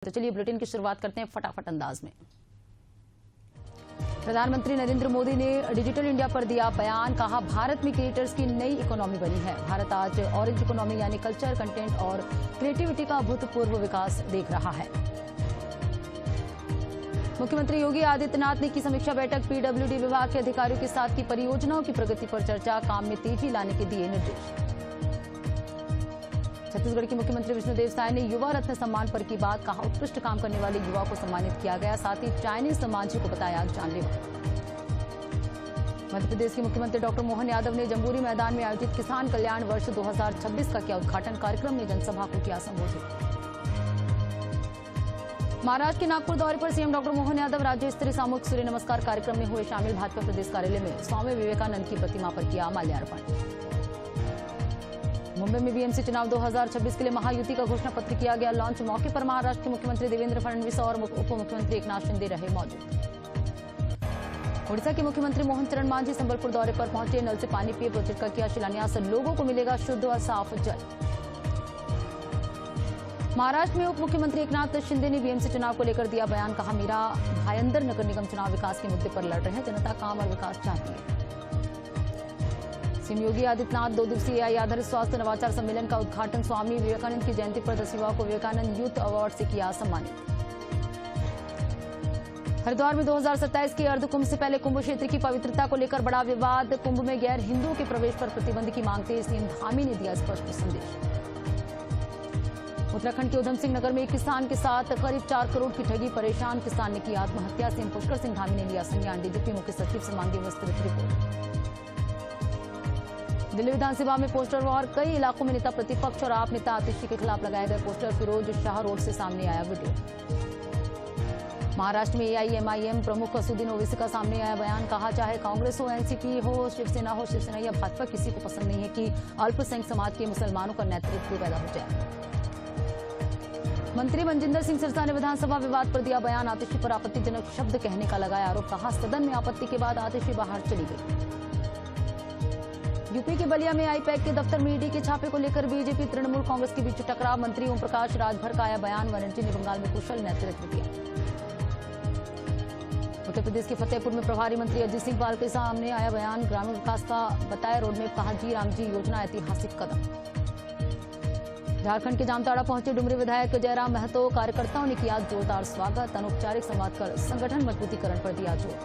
तो चलिए बुलेटिन की शुरुआत करते हैं फटाफट अंदाज में। प्रधानमंत्री नरेंद्र मोदी ने डिजिटल इंडिया पर दिया बयान, कहा भारत में क्रिएटर्स की नई इकोनॉमी बनी है। भारत आज ऑरेंज इकोनॉमी यानी कल्चर, कंटेंट और क्रिएटिविटी का अभूतपूर्व विकास देख रहा है। मुख्यमंत्री योगी आदित्यनाथ ने की समीक्षा बैठक, पीडब्ल्यूडी विभाग के अधिकारियों के साथ की परियोजनाओं की प्रगति पर चर्चा, काम में तेजी लाने के दिए निर्देश। छत्तीसगढ़ के मुख्यमंत्री विष्णुदेव साय ने युवा रत्न सम्मान पर की बात, कहा उत्कृष्ट काम करने वाले युवा को सम्मानित किया गया, साथ ही चाइनीज समाजी को बताया जानलेवा। मध्य प्रदेश के मुख्यमंत्री डॉक्टर मोहन यादव ने जम्बूरी मैदान में आयोजित किसान कल्याण वर्ष 2026 का किया उद्घाटन, कार्यक्रम में जनसभा को किया संबोधित। महाराष्ट्र के नागपुर दौरे पर सीएम डॉक्टर मोहन यादव राज्य स्तरीय सामूहिक सूर्य नमस्कार कार्यक्रम में हुए शामिल। भाजपा प्रदेश कार्यालय में स्वामी विवेकानंद की प्रतिमा पर किया माल्यार्पण। मुंबई में बीएमसी चुनाव 2026 के लिए महायुति का घोषणा पत्र किया गया लॉन्च। मौके पर महाराष्ट्र के मुख्यमंत्री देवेंद्र फडणवीस और उप मुख्यमंत्री एकनाथ शिंदे रहे मौजूद। ओडिशा के मुख्यमंत्री मोहन चरण मांझी संबलपुर दौरे पर पहुंचे, नल से पानी पिए प्रोजेक्ट का किया शिलान्यास, लोगों को मिलेगा शुद्ध और साफ जल। महाराष्ट्र में उप मुख्यमंत्री एकनाथ शिंदे ने बीएमसी चुनाव को लेकर दिया बयान, कहा मीरा भायंदर नगर निगम चुनाव विकास के मुद्दे पर लड़ रहे हैं, जनता काम और विकास चाहती है। सीएम योगी आदित्यनाथ 2 दिवसीय एआई आधारित स्वास्थ्य नवाचार सम्मेलन का उद्घाटन, स्वामी विवेकानंद की जयंती पर 10 युवाओं को विवेकानंद यूथ अवार्ड से किया सम्मानित। हरिद्वार में 2027 के अर्धकुंभ से पहले कुंभ क्षेत्र की पवित्रता को लेकर बड़ा विवाद, कुंभ में गैर हिंदुओं के प्रवेश पर प्रतिबंध की मांगते सीएम धामी ने दिया स्पष्ट संदेश। उत्तराखंड के उधम सिंह नगर में एक किसान के साथ करीब 4 करोड़ की ठगी, परेशान किसान ने की आत्महत्या, सीएम पुष्कर सिंह धामी ने लिया संज्ञान, डीजीपी मुख्य सचिव से मांगी विस्तृत रिपोर्ट। दिल्ली विधानसभा में पोस्टर वॉर, कई इलाकों में नेता प्रतिपक्ष और आप नेता आतिशी के खिलाफ लगाए गए पोस्टर, फिरोज शाह रोड से सामने आया वीडियो। महाराष्ट्र में एआईएमआईएम प्रमुख असुद्दीन ओवैसी का सामने आया बयान, कहा चाहे कांग्रेस हो, एनसीपी हो, शिवसेना या भाजपा, किसी को पसंद नहीं है कि अल्पसंख्यक समाज के मुसलमानों का नेतृत्व पैदा हो जाए। मंत्री मनजिंदर सिंह सिरसा ने विधानसभा विवाद पर दिया बयान, आतिशी पर आपत्तिजनक शब्द कहने का लगाया आरोप, कहा सदन में आपत्ति के बाद आतिशी बाहर चली गई। यूपी के बलिया में आईपैक के दफ्तर में ईडी के छापे को लेकर बीजेपी तृणमूल कांग्रेस के बीच टकराव, मंत्री ओम प्रकाश राजभर का आया बयान, बनर्जी ने बंगाल में कुशल नेतृत्व किया। उत्तर प्रदेश के फतेहपुर में प्रभारी मंत्री अजीत सिंह पाल के सामने आया बयान, ग्रामीण विकास का बताया रोडमैप, कहा जी राम जी योजना ऐतिहासिक कदम। झारखंड के जामताड़ा पहुंचे डुमरी विधायक जयराम महतो, कार्यकर्ताओं ने किया जोरदार स्वागत, अनौपचारिक संवाद कर संगठन मजबूतीकरण पर दिया जोर।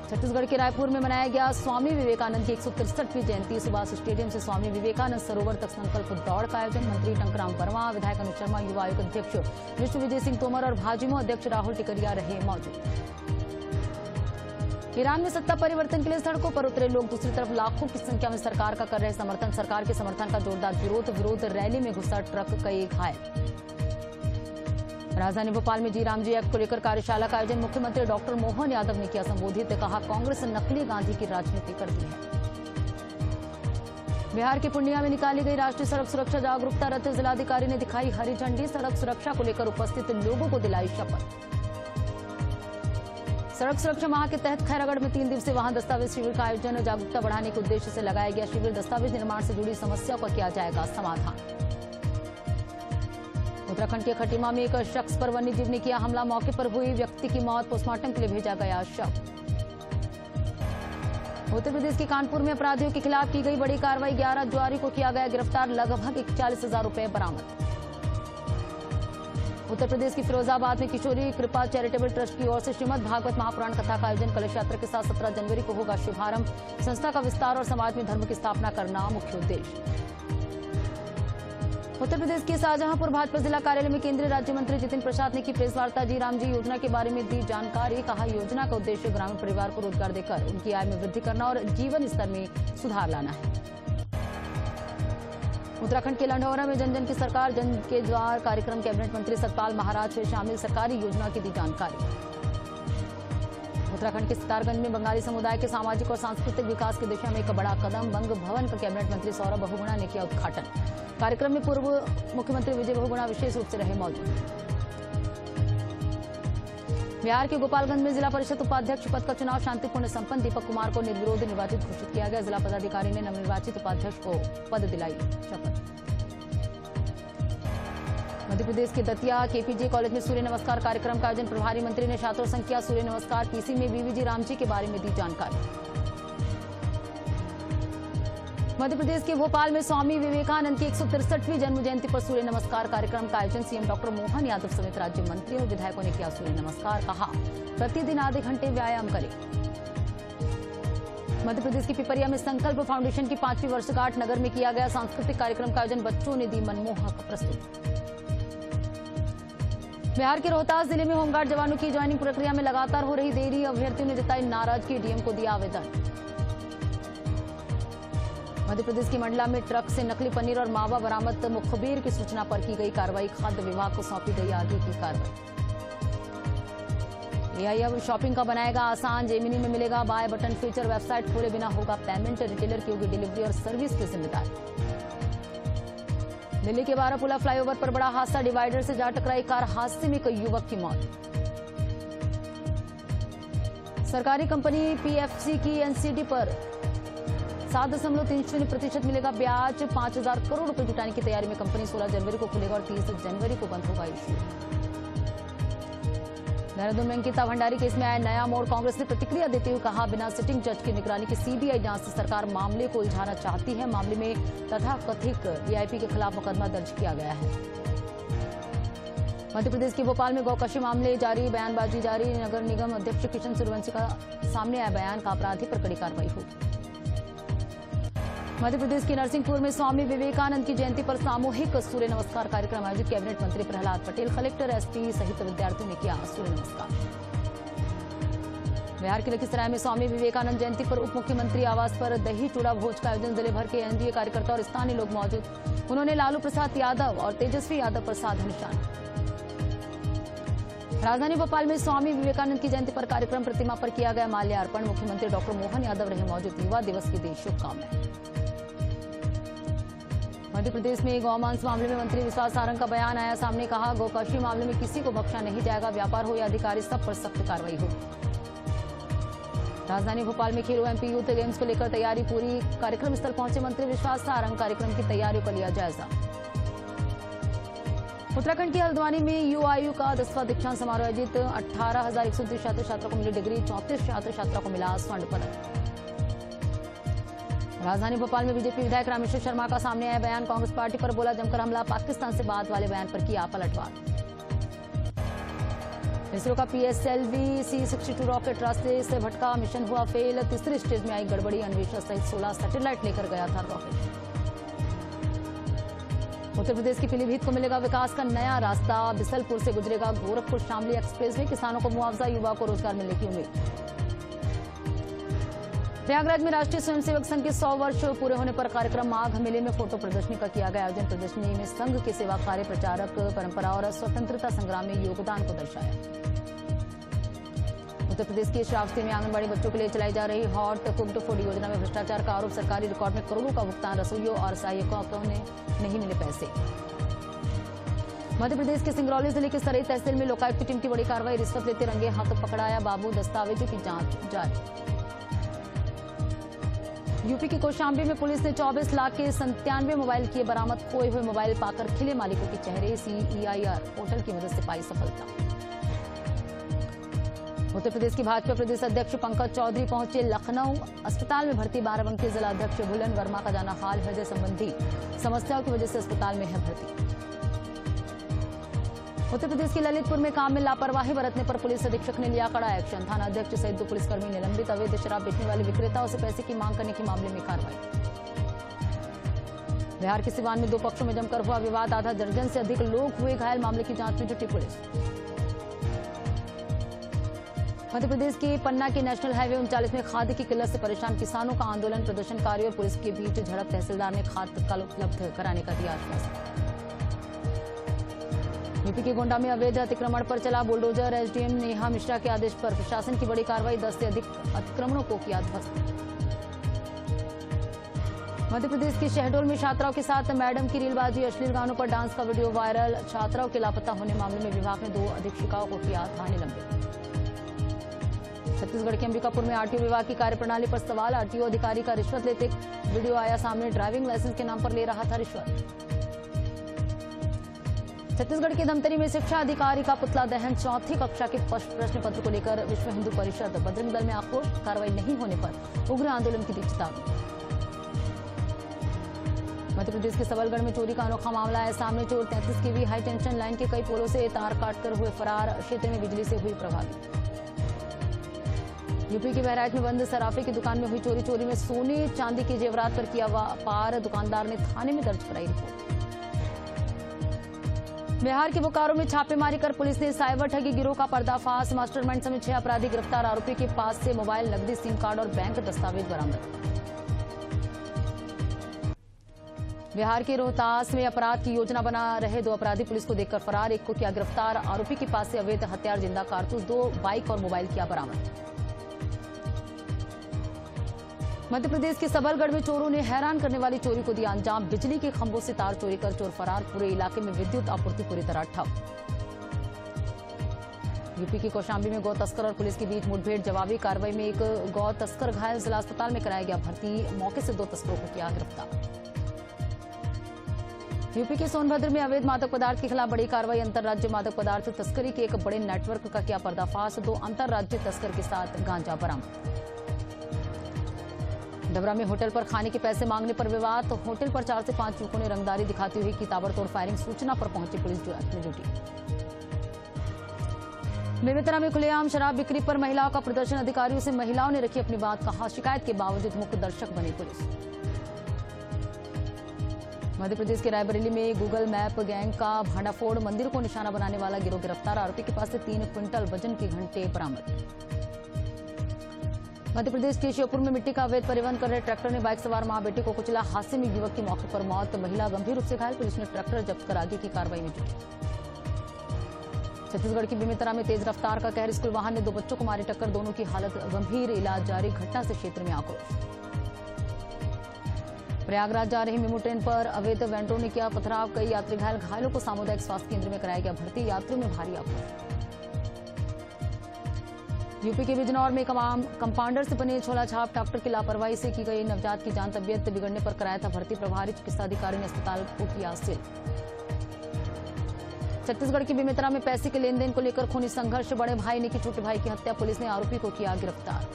छत्तीसगढ़ के रायपुर में मनाया गया स्वामी विवेकानंद की 163वीं जयंती, सुभाष स्टेडियम से स्वामी विवेकानंद सरोवर तक संकल्प दौड़ का आयोजन, मंत्री टंकराम वर्मा, विधायक अनुज शर्मा, युवा आयोग अध्यक्ष विष्णुविजय सिंह तोमर और भाजपा अध्यक्ष राहुल टिकरिया रहे मौजूद। ईरान में सत्ता परिवर्तन के लिए सड़कों पर उतरे लोग, दूसरी तरफ लाखों की संख्या में सरकार का कर रहे समर्थन, सरकार के समर्थन का जोरदार विरोध रैली में घुसा ट्रक, कई घायल। राजधानी भोपाल में जी राम जी एक्ट को लेकर कार्यशाला का आयोजन, मुख्यमंत्री डॉक्टर मोहन यादव ने किया संबोधित, कहा कांग्रेस नकली गांधी की राजनीति करती है। बिहार के पूर्णिया में निकाली गई राष्ट्रीय सड़क सुरक्षा जागरूकता रथ, जिलाधिकारी ने दिखाई हरी झंडी, सड़क सुरक्षा को लेकर उपस्थित लोगों को दिलाई शपथ। सड़क सुरक्षा माह के तहत खैरागढ़ में 3 दिवसीय वाहन दस्तावेज शिविर का आयोजन, जागरूकता बढ़ाने के उद्देश्य से लगाया गया शिविर, दस्तावेज निर्माण से जुड़ी समस्याओं का किया जाएगा समाधान। उत्तराखंड के खटीमा में एक शख्स पर वन्यजीव ने किया हमला, मौके पर हुई व्यक्ति की मौत, पोस्टमार्टम के लिए भेजा गया शव। उत्तर प्रदेश के कानपुर में अपराधियों के खिलाफ की गई बड़ी कार्रवाई, 11 जुआरी को किया गया गिरफ्तार, लगभग 41,000 रुपए बरामद। उत्तर प्रदेश के फिरोजाबाद में किशोरी कृपा चैरिटेबल ट्रस्ट की ओर से श्रीमद् भागवत महापुराण कथा का आयोजन, कलश यात्रा के साथ 17 जनवरी को होगा शुभारंभ, संस्था का विस्तार और समाज में धर्म की स्थापना करना मुख्य उद्देश्य। उत्तर प्रदेश के शाहजहांपुर भाजपा जिला कार्यालय में केंद्रीय राज्य मंत्री जितिन प्रसाद ने की प्रेस वार्ता, जी राम जी योजना के बारे में दी जानकारी, कहा योजना का उद्देश्य ग्रामीण परिवार को रोजगार देकर उनकी आय में वृद्धि करना और जीवन स्तर में सुधार लाना है। उत्तराखंड के लंढौरा में जन जन की सरकार जन के द्वार कार्यक्रम, कैबिनेट मंत्री सतपाल महाराज से शामिल सरकारी योजना की दी जानकारी। उत्तराखंड के सितारगंज में बंगाली समुदाय के सामाजिक और सांस्कृतिक विकास की दिशा में एक बड़ा कदम, बंग भवन का कैबिनेट मंत्री सौरभ बहुगुणा ने किया उद्घाटन, कार्यक्रम में पूर्व मुख्यमंत्री विजय बहुगुणा विशेष रूप से रहे मौजूद। बिहार के गोपालगंज में जिला परिषद उपाध्यक्ष पद का चुनाव शांतिपूर्ण संपन्न, दीपक कुमार को निर्विरोध निर्वाचित घोषित किया गया, जिला पदाधिकारी ने नवनिर्वाचित उपाध्यक्ष को पद दिलाई शपथ। मध्य प्रदेश के दतिया केपीजी कॉलेज में सूर्य नमस्कार कार्यक्रम का आयोजन। प्रभारी मंत्री ने छात्रों से किया सूर्य नमस्कार। पीसी में बीवीजी रामजी के बारे में दी जानकारी। मध्य प्रदेश के भोपाल में स्वामी विवेकानंद की 163वीं जन्म जयंती पर सूर्य नमस्कार कार्यक्रम का आयोजन। सीएम डॉक्टर मोहन यादव समेत राज्य मंत्रियों और विधायकों ने किया सूर्य नमस्कार। कहा प्रतिदिन आधे घंटे व्यायाम करें। मध्य प्रदेश के पिपरिया में संकल्प फाउंडेशन की 5वीं वर्षगांठ नगर में किया गया सांस्कृतिक कार्यक्रम का आयोजन। बच्चों ने दी मनमोहक प्रस्तुति। बिहार के रोहतास जिले में होमगार्ड जवानों की ज्वाइनिंग प्रक्रिया में लगातार हो रही देरी। अभ्यर्थियों ने जताई नाराजगी। डीएम को दिया आवेदन। मध्य प्रदेश की मंडला में ट्रक से नकली पनीर और मावा बरामद। मुखबिर की सूचना पर की गई कार्रवाई। खाद्य विभाग को सौंपी गई आगे की कार्रवाई। एआई अब शॉपिंग का बनाएगा आसान। जेमिनी में मिलेगा बाय बटन फीचर। वेबसाइट खोले बिना होगा पेमेंट। रिटेलर की होगी डिलीवरी और सर्विस की जिम्मेदारी। दिल्ली के बारापुला फ्लाईओवर पर बड़ा हादसा। डिवाइडर से जा टकराई कार। हादसे में एक युवक की मौत। सरकारी कंपनी पीएफसी की एनसीडी पर 7.30% मिलेगा ब्याज। 5,000 करोड़ रुपए जुटाने की तैयारी में कंपनी। 16 जनवरी को खुलेगा और 30 जनवरी को बंद होगा इश्यू। देहरादून में अंकिता भंडारी केस में आया नया मोड़। कांग्रेस ने प्रतिक्रिया देते हुए कहा बिना सिटिंग जज की निगरानी की सीबीआई जांच से सरकार मामले को उलझाना चाहती है। मामले में तथाकथित वीआईपी के खिलाफ मुकदमा दर्ज किया गया है। मध्य प्रदेश के भोपाल में गौकशी मामले जारी। बयानबाजी जारी। नगर निगम अध्यक्ष किशन सूर्यवंशी का सामने आया बयान। का अपराधी पर कड़ी कार्रवाई होगी। मध्य प्रदेश के नरसिंहपुर में स्वामी विवेकानंद की जयंती पर सामूहिक सूर्य नमस्कार कार्यक्रम आयोजित। कैबिनेट मंत्री प्रहलाद पटेल, कलेक्टर, एसपी सहित विद्यार्थियों ने किया सूर्य नमस्कार। बिहार के लखीसराय में स्वामी विवेकानंद जयंती पर उप मुख्यमंत्री आवास पर दही चूड़ा भोज का आयोजन। जिले भर के एनडीए कार्यकर्ता और स्थानीय लोग मौजूद। उन्होंने लालू प्रसाद यादव और तेजस्वी यादव पर साधा निशाना। राजधानी भोपाल में स्वामी विवेकानंद की जयंती पर कार्यक्रम। प्रतिमा पर किया गया माल्यार्पण। मुख्यमंत्री डॉक्टर मोहन यादव रहे मौजूद। युवा दिवस की दी शुभकामनाएं। मध्य प्रदेश में गौमांस मामले में मंत्री विश्वास सारंग का बयान आया सामने। कहा गौकशी मामले में किसी को बख्शा नहीं जाएगा। व्यापार हो या अधिकारी, सब पर सख्त कार्रवाई हो। राजधानी भोपाल में खेलो एमपी यूथ गेम्स को लेकर तैयारी पूरी। कार्यक्रम स्थल पहुंचे मंत्री विश्वास सारंग। कार्यक्रम की तैयारियों का लिया जायजा। उत्तराखंड के हल्द्वानी में यूआईयू का 10वां दीक्षांत समारोह आयोजित। 18,129 छात्र छात्रों को मिली डिग्री। 34 छात्र छात्रा को मिला स्वर्ण पदक। राजधानी भोपाल में बीजेपी विधायक रामेश्वर शर्मा का सामने आया बयान। कांग्रेस पार्टी पर बोला जमकर हमला। पाकिस्तान से बात वाले बयान पर किया पलटवार। इसरो का पीएसएलवी C-62 रॉकेट रास्ते से भटका। मिशन हुआ फेल। तीसरे स्टेज में आई गड़बड़ी। अन्वेषण सहित 16 सैटेलाइट लेकर गया था रॉकेट। उत्तर प्रदेश की पीलीभीत को मिलेगा विकास का नया रास्ता। बिसलपुर से गुजरेगा गोरखपुर शामली एक्सप्रेस वे। किसानों को मुआवजा। युवा को रोजगार मिलने की उम्मीद। प्रयागराज में राष्ट्रीय स्वयंसेवक संघ के 100 वर्ष पूरे होने पर कार्यक्रम। माघ मेले में फोटो प्रदर्शनी का किया गया आयोजन। प्रदर्शनी में संघ के सेवा कार्य, प्रचारक, परंपरा और स्वतंत्रता संग्राम में योगदान को दर्शाया। उत्तर प्रदेश के श्रावस्ती में आंगनबाड़ी बच्चों के लिए चलाई जा रही हॉट कुक्ड फूड योजना में भ्रष्टाचार का आरोप। सरकारी रिकॉर्ड में करोड़ों का भुगतान। रसोइयों और सहायकों को नहीं मिले पैसे। मध्य प्रदेश के सिंगरौली जिले के सरई तहसील में लोकायुक्त की टीम की बड़ी कार्रवाई। रिश्वत लेते रंगे हाथों पकड़ाया बाबू। दस्तावेजों की जांच जारी। यूपी के कौशाम्बी में पुलिस ने 24 लाख के 97 मोबाइल किए बरामद। खोए हुए मोबाइल पाकर खिले मालिकों के चेहरे। CEIR पोर्टल की मदद से पाई सफलता। उत्तर प्रदेश के भाजपा प्रदेश अध्यक्ष पंकज चौधरी पहुंचे लखनऊ। अस्पताल में भर्ती बाराबंकी जिलाध्यक्ष भुलन वर्मा का जाना हाल। हृदय संबंधी समस्याओं की वजह से अस्पताल में है भर्ती। उत्तर प्रदेश के ललितपुर में काम में लापरवाही बरतने पर पुलिस अधीक्षक ने लिया कड़ा एक्शन। थाना अध्यक्ष सहित 2 पुलिसकर्मी निलंबित। अवैध शराब बेचने वाले विक्रेताओं से पैसे की मांग करने के मामले में कार्रवाई। बिहार के सिवान में 2 पक्षों में जमकर हुआ विवाद। आधा दर्जन से अधिक लोग हुए घायल। मामले की जांच में जुटी पुलिस। मध्य प्रदेश के पन्ना के नेशनल हाईवे 39 में खाद की किल्लत से परेशान किसानों का आंदोलन। प्रदर्शनकारियों और पुलिस के बीच झड़प। तहसीलदार ने खाद तत्काल उपलब्ध कराने का दिया आश्वासन। यूपी के गोंडा में अवैध अतिक्रमण पर चला बुलडोजर। एसडीएम नेहा मिश्रा के आदेश पर प्रशासन की बड़ी कार्रवाई। 10 से अधिक अतिक्रमणों को किया ध्वस्त। मध्य प्रदेश के शहडोल में छात्राओं के साथ मैडम की रीलबाजी। अश्लील गानों पर डांस का वीडियो वायरल। छात्राओं के लापता होने मामले में विभाग ने 2 अधीक्षिकाओं को किया था निलंबित। छत्तीसगढ़ के अंबिकापुर में आरटीओ विभाग की कार्यप्रणाली पर सवाल। आरटीओ अधिकारी का रिश्वत लेते वीडियो आया सामने। ड्राइविंग लाइसेंस के नाम पर ले रहा था रिश्वत। छत्तीसगढ़ के धमतरी में शिक्षा अधिकारी का पुतला दहन, चौथी कक्षा के प्रश्न पत्र को लेकर विश्व हिंदू परिषद बजरंग दल में आक्रोश, कार्रवाई नहीं होने पर उग्र आंदोलन की दी चेतावनी। मध्य प्रदेश के सबलगढ़ में चोरी का अनोखा मामला है सामने। चोर 33 kV हाई टेंशन लाइन के कई पोलों से तार काटकर हुए फरार, क्षेत्र में बिजली से हुई प्रभावित। यूपी के बहराइच में बंद सराफे की दुकान में हुई चोरी में सोने चांदी के जेवरात पर किया व्यापार, दुकानदार ने थाने में दर्ज कराई रिपोर्ट। बिहार के बोकारो में छापेमारी कर पुलिस ने साइबर ठगी गिरोह का पर्दाफाश, मास्टरमाइंड समेत 6 अपराधी गिरफ्तार, आरोपी के पास से मोबाइल, नकदी, सिम कार्ड और बैंक दस्तावेज बरामद। बिहार के रोहतास में अपराध की योजना बना रहे 2 अपराधी पुलिस को देखकर फरार, एक को किया गिरफ्तार, आरोपी के पास से अवैध हथियार, जिंदा कारतूस, 2 बाइक और मोबाइल किया बरामद। मध्य प्रदेश के सबलगढ़ में चोरों ने हैरान करने वाली चोरी को दिया अंजाम, बिजली के खंभों से तार चोरी कर चोर फरार, पूरे इलाके में विद्युत आपूर्ति पूरी तरह ठप। यूपी के कौशाम्बी में गौ तस्कर और पुलिस के बीच मुठभेड़, जवाबी कार्रवाई में एक गौ तस्कर घायल, जिला अस्पताल में कराया गया भर्ती, मौके से 2 तस्करों को किया गिरफ्तार। यूपी के सोनभद्र में अवैध मादक पदार्थ के खिलाफ बड़ी कार्रवाई, अंतर्राज्यीय मादक पदार्थ तस्करी के एक बड़े नेटवर्क का किया पर्दाफाश, 2 अंतर्राज्यीय तस्कर के साथ गांजा बरामद। डबरा में होटल पर खाने के पैसे मांगने पर विवाद, होटल पर 4 से 5 युवकों ने रंगदारी दिखाते हुए की ताबड़तोड़ फायरिंग, सूचना पर पहुंची पुलिस जांच में जुटी। बेमेतरा में खुलेआम शराब बिक्री पर महिलाओं का प्रदर्शन, अधिकारियों से महिलाओं ने रखी अपनी बात, कहा शिकायत के बावजूद मुख्य दर्शक बनी पुलिस। मध्य प्रदेश के रायबरेली में गूगल मैप गैंग का भांडाफोड़, मंदिर को निशाना बनाने वाला गिरोह गिरफ्तार, आरोपी के पास से 3 क्विंटल वजन के घंटे बरामद। मध्य प्रदेश के श्योपुर में मिट्टी का अवैध परिवहन कर रहे ट्रैक्टर ने बाइक सवार मां बेटे को कुचला, हादसे में युवक की मौके पर मौत, महिला गंभीर रूप से घायल, पुलिस ने ट्रैक्टर जब्त कर आगे की कार्रवाई में जुटी। छत्तीसगढ़ की बेमेतरा में तेज रफ्तार का कहर, स्कूल वाहन ने 2 बच्चों को मारी टक्कर, दोनों की हालत गंभीर, इलाज जारी, घटना से क्षेत्र में आक्रोश। प्रयागराज जा रही मेमू ट्रेन पर अवैध वेंडरों ने किया पथराव, कई यात्री घायल, घायलों को सामुदायिक स्वास्थ्य केंद्र में कराया गया भर्ती, यात्रियों में भारी आक्रोश। यूपी के बिजनौर में कंपाउंडर से बने छोला छाप, डॉक्टर की लापरवाही से की गई नवजात की जान, तबियत बिगड़ने पर कराया था भर्ती, प्रभारी चिकित्सा अधिकारी ने अस्पताल को किया सील। छत्तीसगढ़ के बेमेतरा में पैसे के लेन देन को लेकर खूनी संघर्ष, बड़े भाई ने की छोटे भाई की हत्या, पुलिस ने आरोपी को किया गिरफ्तार।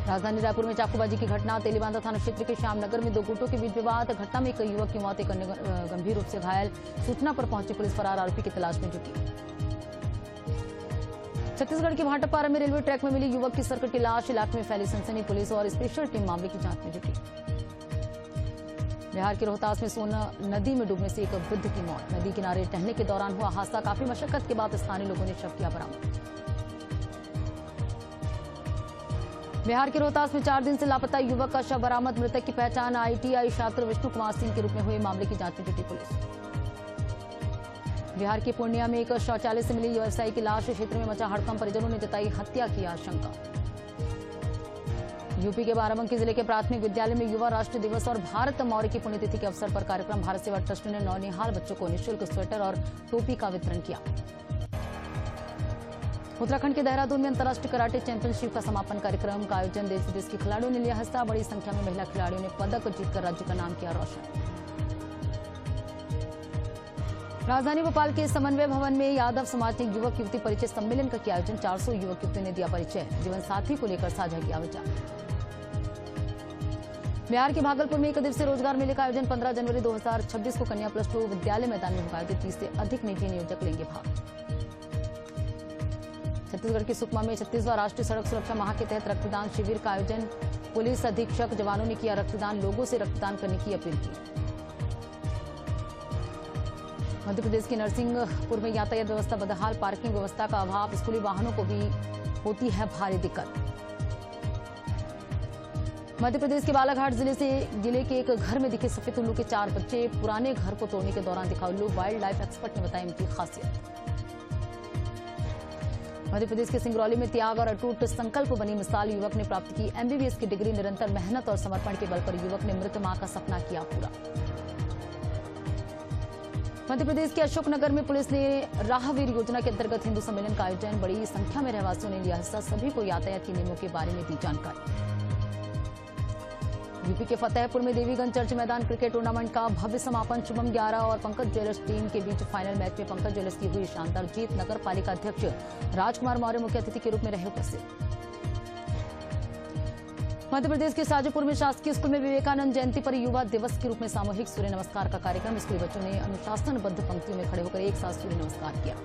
राजधानी रायपुर में चाकूबाजी की घटना, तेलीबांधा थाना क्षेत्र के श्यामनगर में 2 गुटों के बीच विवाद, घटना में एक युवक की मौत, एक अन्य गंभीर रूप से घायल, सूचना पर पहुंची पुलिस फरार आरोपी की तलाश में जुटी। छत्तीसगढ़ के भाटापारा में रेलवे ट्रैक में मिली युवक की सरकटी लाश, इलाके में फैली सनसनी, पुलिस और स्पेशल टीम मामले की जांच में जुटी। बिहार के रोहतास में सोन नदी में डूबने से एक वृद्ध की मौत, नदी किनारे टहलने के दौरान हुआ हादसा, काफी मशक्कत के बाद स्थानीय लोगों ने शव किया बरामद। बिहार के रोहतास में 4 दिन से लापता युवक का शव बरामद, मृतक की पहचान ITI छात्र विष्णु कुमार सिंह के रूप में हुई, मामले की जांच में जुटी पुलिस। बिहार के पूर्णिया में एक शौचालय से मिली व्यवसायी की लाश, क्षेत्र में मचा हड़कंप, परिजनों ने जताई हत्या की आशंका। यूपी के बाराबंकी जिले के प्राथमिक विद्यालय में युवा राष्ट्र दिवस और भारत मौर्य की पुण्यतिथि के अवसर पर कार्यक्रम, भारत सेवा ट्रस्ट ने नौनिहाल बच्चों को निःशुल्क स्वेटर और टोपी का वितरण किया। उत्तराखंड के देहरादून में अंतर्राष्ट्रीय कराटे चैंपियनशिप का समापन कार्यक्रम का आयोजन, देश विदेश के खिलाड़ियों ने लिया हिस्सा, बड़ी संख्या में महिला खिलाड़ियों ने पदक जीतकर राज्य का नाम किया रोशन। राजधानी भोपाल के समन्वय भवन में यादव समाज ने युवक युवती परिचय सम्मेलन का किया आयोजन, 400 युवक युवतियों ने दिया परिचय, जीवन साथी को लेकर साझा किया विचार। बिहार के भागलपुर में 1 दिवसीय रोजगार मेले का आयोजन, 15 जनवरी 2026 को कन्या +2 विद्यालय मैदान में होगा आयोजित, 30 से अधिक निजी नियोजक लेंगे भाग। छत्तीसगढ़ के सुकमा में 36वां राष्ट्रीय सड़क सुरक्षा माह के तहत रक्तदान शिविर का आयोजन, पुलिस अधीक्षक जवानों ने किया रक्तदान, लोगों से रक्तदान करने की अपील की। मध्य प्रदेश के नरसिंहपुर में यातायात व्यवस्था बदहाल, पार्किंग व्यवस्था का अभाव, स्कूली वाहनों को भी होती है भारी दिक्कत। मध्य प्रदेश के बालाघाट जिले के एक घर में दिखे सफेद उल्लू के 4 बच्चे, पुराने घर को तोड़ने के दौरान दिखा उल्लू, वाइल्ड लाइफ एक्सपर्ट ने बताया इनकी खासियत। मध्य प्रदेश के सिंगरौली में त्याग और अटूट संकल्प बनी मिसाल, युवक ने प्राप्त की MBBS की डिग्री, निरंतर मेहनत और समर्पण के बल पर युवक ने मृत मां का सपना किया पूरा। मध्य प्रदेश के अशोकनगर में पुलिस ने राहवीर योजना के अंतर्गत हिंदू सम्मेलन का आयोजन, बड़ी संख्या में रहवासियों ने लिया हिस्सा, सभी को यातायात के नियमों के बारे में दी जानकारी। यूपी के फतेहपुर में देवीगंज चर्च मैदान क्रिकेट टूर्नामेंट का भव्य समापन। शुभम 11 और पंकज ज्वेलर्स टीम के बीच फाइनल मैच में पंकज ज्वेलर्स की हुई शानदार जीत। नगर पालिका अध्यक्ष राजकुमार मौर्य मुख्य अतिथि के रूप में रहे उपस्थित। मध्य प्रदेश के शाजापुर में शासकीय स्कूल में विवेकानंद जयंती पर युवा दिवस के रूप में सामूहिक सूर्य नमस्कार का कार्यक्रम। स्कूली बच्चों ने अनुशासनबद्ध पंक्तियों में खड़े होकर एक साथ सूर्य नमस्कार किया।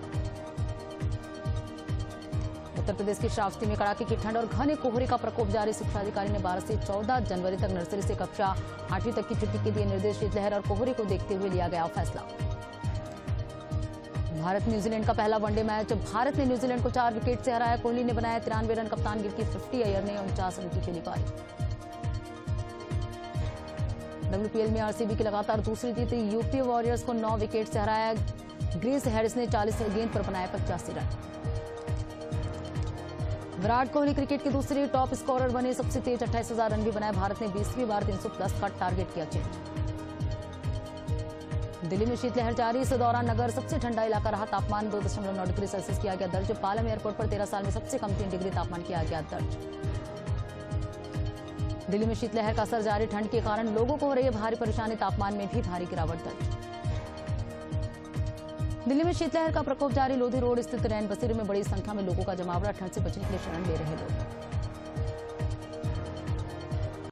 उत्तर प्रदेश के श्रावस्ती में कड़ाके की ठंड और घने कोहरे का प्रकोप जारी। शिक्षा अधिकारी ने 12 से 14 जनवरी तक नर्सरी से कक्षा 8वीं तक की छुट्टी के दिए निर्देश। शीतलहर और कोहरे को देखते हुए लिया गया फैसला। भारत न्यूजीलैंड का पहला वनडे मैच। भारत ने न्यूजीलैंड को 4 विकेट से हराया। कोहली ने बनाया 93 रन, कप्तान गिल की 50, अय्यर ने 49 रन की खेली पारी। WPL में आरसीबी की लगातार दूसरी जीत। यूपी वॉरियर्स को 9 विकेट से हराया। ग्रेस हैरिस ने 40 गेंद पर बनाया 85 रन। विराट कोहली क्रिकेट के दूसरे टॉप स्कोरर बने। सबसे तेज 28,000 रन भी बनाए। भारत ने 20वीं बार 300+ का टारगेट किया चेंज। दिल्ली में शीतलहर जारी। इस दौरान नगर सबसे ठंडा इलाका रहा। तापमान 2.9 डिग्री सेल्सियस किया गया दर्ज। पालम एयरपोर्ट पर 13 साल में सबसे कम 3 डिग्री तापमान किया गया दर्ज। दिल्ली में शीतलहर का असर जारी। ठंड के कारण लोगों को हो रही है भारी परेशानी। तापमान में भी भारी गिरावट दर्ज। दिल्ली में शीतलहर का प्रकोप जारी। लोधी रोड स्थित रैन बसेरे में बड़ी संख्या में लोगों का जमावड़ा। ठंड से बचने के लिए शरण ले रहे लोग।